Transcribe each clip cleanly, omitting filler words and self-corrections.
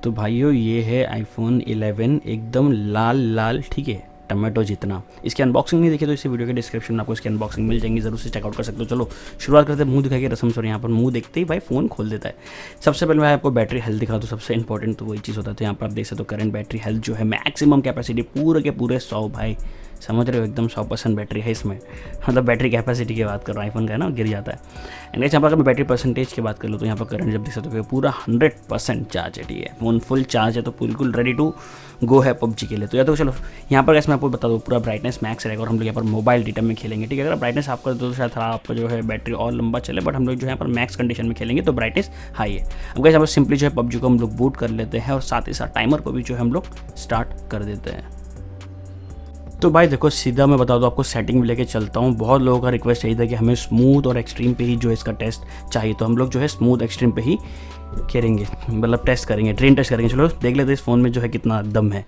तो भाइयों ये है iPhone 11 एकदम लाल लाल, ठीक है, टमाटो जितना। इसकी अनबॉक्सिंग नहीं देखी तो इसी वीडियो के डिस्क्रिप्शन में आपको इसकी अनबॉक्सिंग मिल जाएंगी, जरूर से चेकआउट कर सकते हो। चलो शुरुआत करते हैं मुंह दिखा के रस्म। यहाँ पर मुंह देखते ही भाई फ़ोन खोल देता है। सबसे पहले मैं आपको बैटरी हेल्थ दिखा, तो सबसे इंपॉर्टेंट तो वही चीज़ होता है। तो यहाँ पर आप देख सकते हो करंट बैटरी हेल्थ जो है मैक्सिमम कैपेसिटी पूरे के पूरे 100, भाई समझ रहे हो, एकदम 100% बैटरी है इसमें। मतलब बैटरी कैपेसिटी की बात कर रहा हूँ, आईफोन का है ना, गिर जाता है। एंड यहाँ पर अगर मैं बैटरी परसेंटेज की बात कर लूँ तो यहाँ पर करंट जब देख सकते हो पूरा 100% चार्ज है, ठीक है, फ़ोन फुल चार्ज है, तो बिल्कुल रेडी टू गो है पबजी के लिए। तो या तो चलो यहाँ पर कैसे मैं आपको बता दूँ, पूरा ब्राइटनेस मैक्स रहेगा और हम लोग यहाँ पर मोबाइल डेटा में खेलेंगे, ठीक है। अगर ब्राइटनेस आप कर दो तो शायद थोड़ा आपका जो है बैटरी और लंबा चले, बट हम लोग जो है यहाँ पर मैक्स कंडीशन में खेलेंगे तो ब्राइटनेस हाई है। अब यहाँ पर सिंपली जो है पबजी को हम लोग बूट कर लेते हैं और साथ ही साथ टाइमर को भी जो है हम लोग स्टार्ट कर देते हैं। तो भाई देखो सीधा मैं बता दूँ आपको, सेटिंग में लेके चलता हूँ। बहुत लोगों का रिक्वेस्ट चाहिए था कि हमें स्मूथ और एक्सट्रीम पे ही जो है इसका टेस्ट चाहिए, तो हम लोग जो है स्मूथ एक्सट्रीम पे ही करेंगे, मतलब टेस्ट करेंगे, ट्रेन टेस्ट करेंगे। चलो देख लेते हैं इस फ़ोन में जो है कितना दम है।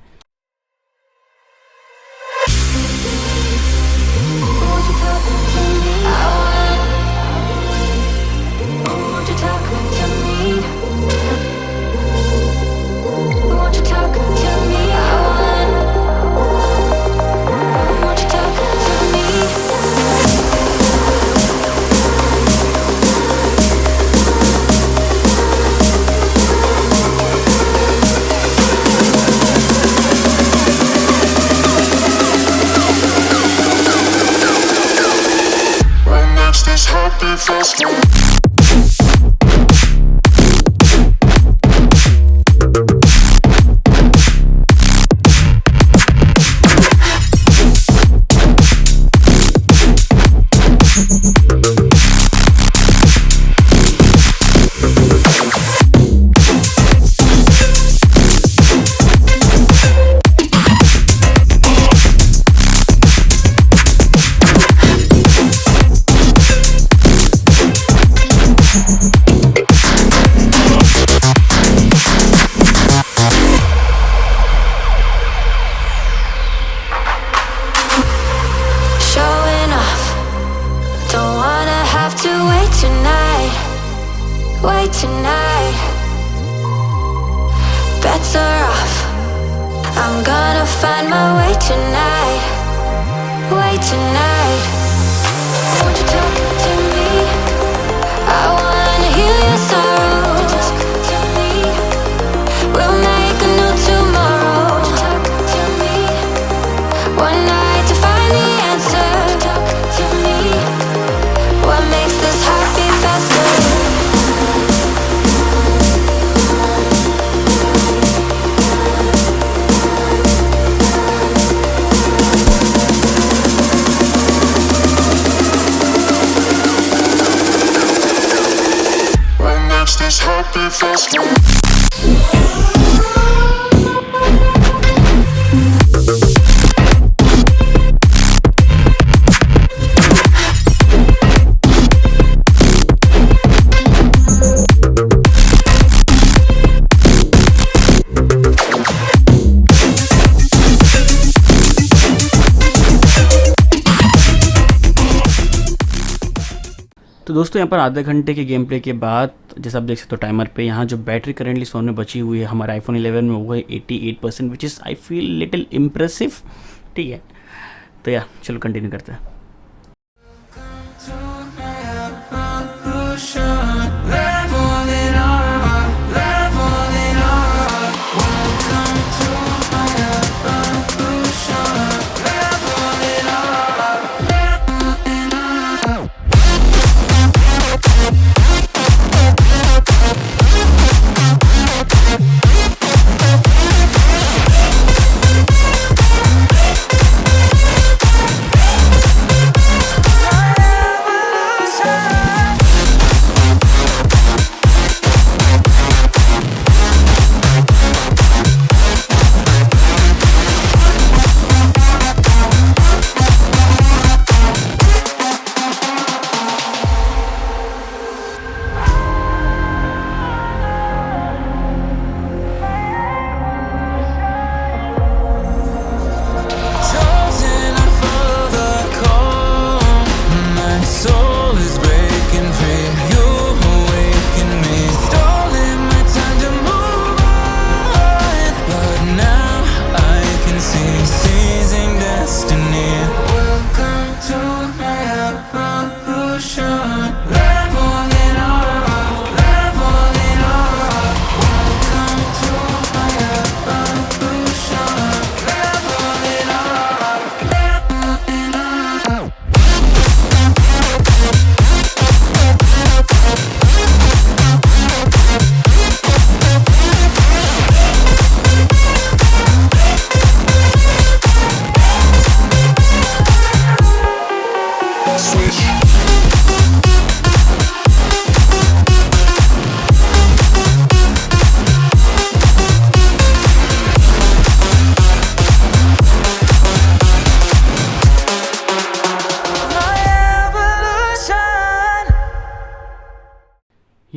Wait tonight, better off. I'm gonna find my way tonight. Wait tonight. Won't you talk to me? I wanna heal your sorrow. Talk to me. We'll make a new tomorrow. Talk to me. One night to find the answer. Talk to me. What makes this heart beat faster? This heartbeat faster. तो दोस्तों यहाँ पर आधे घंटे के game play के बाद जैसा आप देख सकते हो टाइमर पे, यहाँ जो बैटरी करेंटली फ़ोन में बची हुई है हमारे iPhone 11 में वो है 88%, which is I feel little impressive, ठीक है। तो यार चलो कंटिन्यू करते हैं।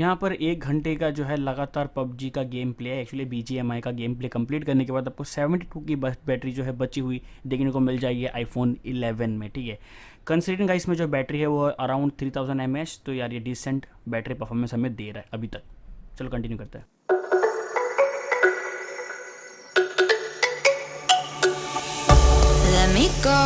यहाँ पर 1 घंटे का जो है लगातार पबजी का गेम प्ले है। एक्चुअली BGMI का गेम प्ले कंप्लीट करने के बाद आपको 72 की बैटरी जो है बची हुई देखने को मिल जाएगी iPhone 11 में, ठीक है। कंसिडरिंग गाइस में जो बैटरी है वो अराउंड 3000 mAh, तो यार ये डिसेंट बैटरी परफॉर्मेंस हमें दे रहा है अभी तक। चलो कंटिन्यू करते हैं। Let me go,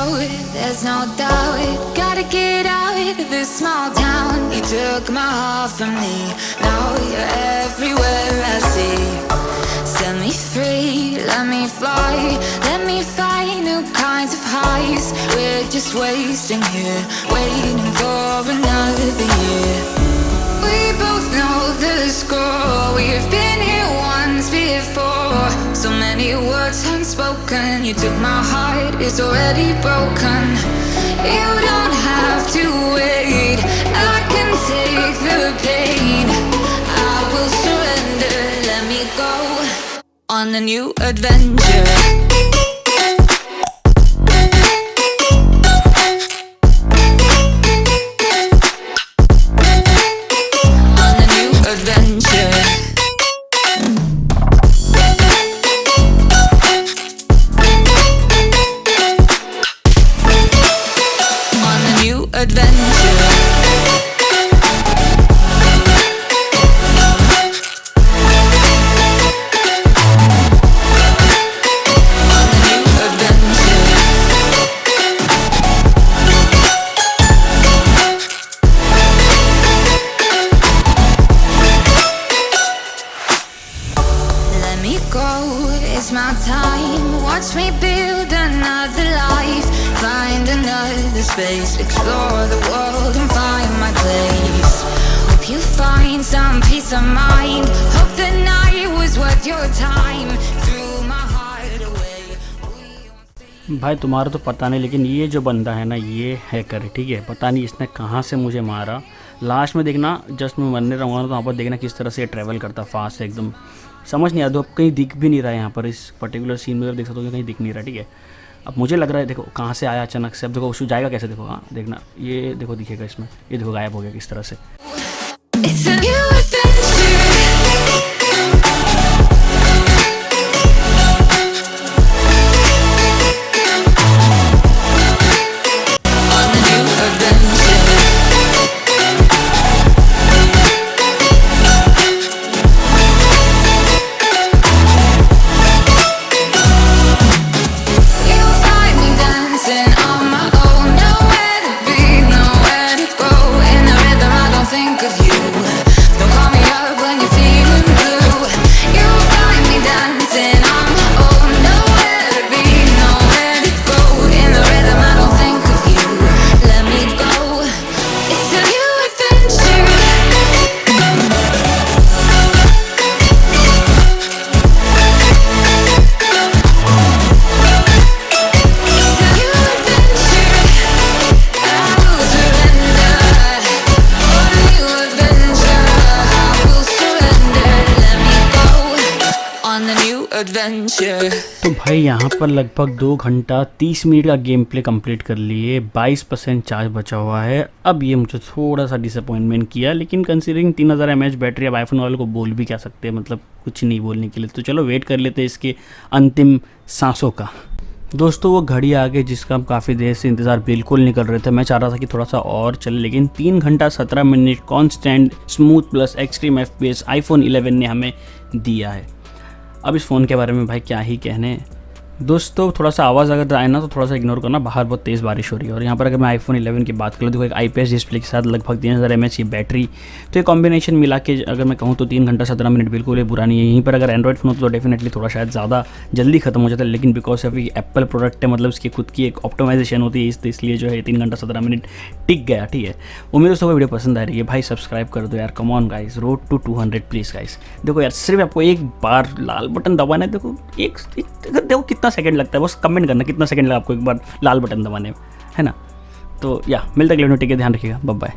there's no doubt. Gotta get out of this small town. You took my heart from me, now you're everywhere I see. Set me free, let me fly, let me find new kinds of highs. We're just wasting here, waiting for another year. We both know the score, we've been here once before. So many words unspoken, you took my heart, it's already broken. You don't have to wait, I can take the pain. I will surrender, let me go on a new adventure. It's my time, watch me build another life, find another space, explore the world and find my place. Hope you find some peace of mind, hope the night was worth your time, threw my heart away. भाई तुम्हारा तो पता नहीं, लेकिन ये जो बंदा है ना ये हैकर, ठीक है। पता नहीं इसने कहाँ से मुझे मारा। लास्ट में देखना, जस्ट मैं मरने रहूँगा तो वहाँ पर देखना किस तरह से ये ट्रैवल करता फास्ट एकदम, समझ नहीं आता। अब कहीं दिख भी नहीं रहा है यहाँ पर, इस पर्टिकुलर सीन में देख सकते हो कहीं दिख नहीं रहा, ठीक है। अब मुझे लग रहा है देखो कहाँ से आया अचानक से। अब देखो उसको जाएगा कैसे, देखो हाँ देखना, ये देखो दिखेगा इसमें, ये देखो गायब हो गया किस तरह से। तो भाई यहाँ पर लगभग 2 घंटा 30 मिनट का गेम प्ले कंप्लीट कर लिए, 22% चार्ज बचा हुआ है। अब ये मुझे थोड़ा सा डिसअपॉइंटमेंट किया, लेकिन कंसीडरिंग 3000 mAh बैटरी, अब आईफोन वाले को बोल भी क्या सकते हैं, मतलब कुछ नहीं बोलने के लिए। तो चलो वेट कर लेते हैं इसके अंतिम सांसों का। दोस्तों वो घड़ी आ गई जिसका हम काफ़ी देर से इंतज़ार बिल्कुल नहीं कर रहे थे। मैं चाह रहा था कि थोड़ा सा और चले, लेकिन 3 घंटा 17 minute constant smooth plus extreme FPS iPhone 11 ने हमें दिया है। अब इस फ़ोन के बारे में भाई क्या ही कहने। दोस्तों थोड़ा सा आवाज़ अगर आए ना तो थोड़ा सा इग्नोर करना, बाहर बहुत तेज़ बारिश हो रही है। और यहाँ पर अगर मैं आईफोन 11 की बात करूँ, देखो एक IPS डिस्प्ले के साथ लगभग 3000 mAh की बैटरी, तो ये कॉम्बिनेशन मिला के अगर मैं कहूँ तो 3 घंटा 17 मिनट बिल्कुल बुरा नहीं है। यहीं पर अगर एंड्रॉइड फ़ोन होता तो डेफिनेटली थोड़ा शायद ज़्यादा जल्दी खत्म हो जाता है, लेकिन बिकॉज ऑफ एप्पल प्रोडक्ट है, मतलब इसकी खुद की एक ऑप्टिमाइजेशन होती है, इसलिए जो है 3 घंटा 17 मिनट टिक गया, ठीक है। उम्मीद दोस्तों को वीडियो पसंद आ रही है भाई, सब्सक्राइब कर दो यार, come on guys, road to 200 please guys. देखो यार सिर्फ आपको एक बार लाल बटन दबाना है, देखो देखो कितना सेकंड लगता है, बस कमेंट करना कितना सेकंड लगा आपको एक बार लाल बटन दबाने में, है ना। तो या मिलता है अगले वीडियो, ध्यान रखिएगा, बाय बाय।